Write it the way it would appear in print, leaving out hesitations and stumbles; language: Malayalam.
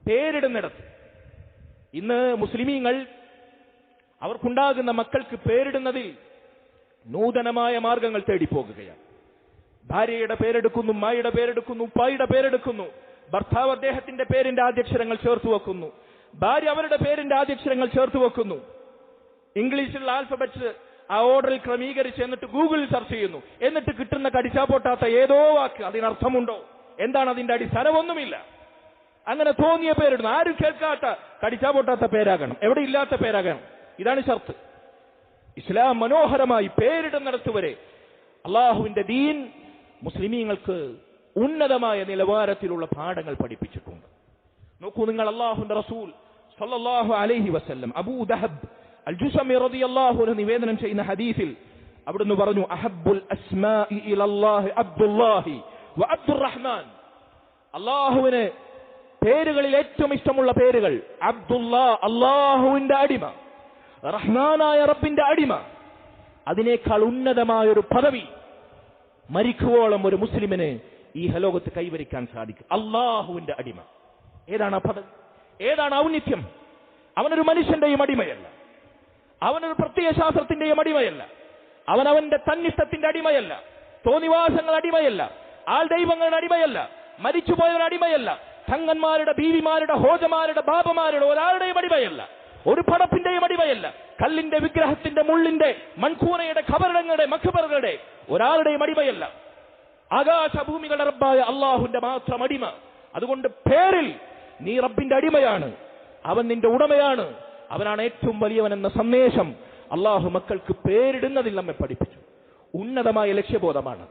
പേരിടുന്നിടത്ത് ഇന്ന് മുസ്ലിമീങ്ങൾ അവർക്കുണ്ടാകുന്ന മക്കൾക്ക് പേരിടുന്നതിൽ നൂതനമായ മാർഗങ്ങൾ തേടിപ്പോകുകയാണ്. ഭാര്യയുടെ പേരെടുക്കുന്നു, ഉമ്മായുടെ പേരെടുക്കുന്നു, ഉപ്പായുടെ പേരെടുക്കുന്നു. ഭർത്താവ് അദ്ദേഹത്തിന്റെ പേരിന്റെ ആദ്യക്ഷരങ്ങൾ ചേർത്ത് വെക്കുന്നു, ഭാര്യ അവരുടെ പേരിന്റെ ആദ്യക്ഷരങ്ങൾ ചേർത്ത് വെക്കുന്നു. ഇംഗ്ലീഷിലുള്ള ആൽഫബറ്റ്സ് ആ ഓർഡറിൽ ക്രമീകരിച്ച് എന്നിട്ട് ഗൂഗിളിൽ സെർച്ച് ചെയ്യുന്നു. എന്നിട്ട് കിട്ടുന്ന കടിച്ചാ പൊട്ടാത്ത ഏതോ വാക്ക് അതിനർത്ഥമുണ്ടോ, എന്താണ് അതിന്റെ അടിസ്ഥാനമൊന്നുമില്ല. അങ്ങനെ തോന്നിയ പേരിടുന്നു. ആരും കേൾക്കാത്ത കടിച്ചാ പൊട്ടാത്ത പേരാകണം, എവിടെ ഇല്ലാത്ത പേരാകണം. ഇതാണ് ഷർത്ത്. ഇസ്ലാം മനോഹരമായി പേരിടുന്നിടത്ത് വരെ അള്ളാഹുവിന്റെ ദീൻ മുസ്ലിമീങ്ങൾക്ക് ഉന്നതമായ നിലവാരത്തിലുള്ള പാഠങ്ങൾ പഠിപ്പിച്ചിട്ടുണ്ട്. നോക്കൂ നിങ്ങൾ, അള്ളാഹുവിന്റെ റസൂൽ സല്ലല്ലാഹു അലൈഹി വസല്ലം അബൂ ദഹബ് അൽ ജുസമി റളിയല്ലാഹു അൻഹു നിവേദനം ചെയ്യുന്ന ഹദീസിൽ അവിടുന്ന് പറഞ്ഞു, അഹബ്ബുൽ അസ്മാഇ ഇലല്ലാഹി അബ്ദുല്ലാഹി വ അബ്ദുർറഹ്മാൻ. അള്ളാഹുവിന് പേരുകളിൽ ഏറ്റവും ഇഷ്ടമുള്ള പേരുകൾ അബ്ദുല്ലാ, അള്ളാഹുവിന്റെ അടിമ, റഹ്മാനായ റബ്ബിന്റെ അടിമ. അതിനേക്കാൾ ഉന്നതമായൊരു പദവി മരിക്കുവോളം ഒരു മുസ്ലിമിന് ഈ ഹലോകത്ത് കൈവരിക്കാൻ സാധിക്കും. അള്ളാഹുവിന്റെ അടിമ. ഏതാണ് ആ പദവി? ഏതാണ് ഔന്നിത്യം? അവനൊരു മനുഷ്യന്റെയും അടിമയല്ല, അവനൊരു പ്രത്യയ ശാസ്ത്രത്തിന്റെയും അടിമയല്ല, അവനവന്റെ തന്നിഷ്ടത്തിന്റെ അടിമയല്ല, തോന്നിവാസങ്ങൾ അടിമയല്ല, ആൾ ദൈവങ്ങളുടെ അടിമയല്ല, മരിച്ചുപോയവരുടെ അടിമയല്ല, തങ്ങന്മാരുടെ ബീവിമാരുടെ ഹോജമാരുടെ ബാബമാരുടെ ഒരാളുടെയും അടിമയല്ല, ഒരു പടപ്പിന്റെയും അടിമയല്ല, കല്ലിന്റെ വിഗ്രഹത്തിന്റെ മുള്ളിന്റെ മൺകൂനയുടെ ഖബറിടങ്ങളുടെ മഖബറുകളുടെ ഒരാളുടെയും അടിമയല്ല. ആകാശഭൂമികളുടെ റബ്ബായ അള്ളാഹുവിന്റെ മാത്രം അടിമ. അതുകൊണ്ട് പേരിൽ നീ റബ്ബിന്റെ അടിമയാണ്, അവൻ നിന്റെ ഉടമയാണ്, അവനാണ് ഏറ്റവും വലിയവൻ എന്ന സന്ദേശം അള്ളാഹു മക്കൾക്ക് പേരിടുന്നതിൽ നമ്മെ പഠിപ്പിച്ചു. ഉന്നതമായ ലക്ഷ്യബോധമാണ്.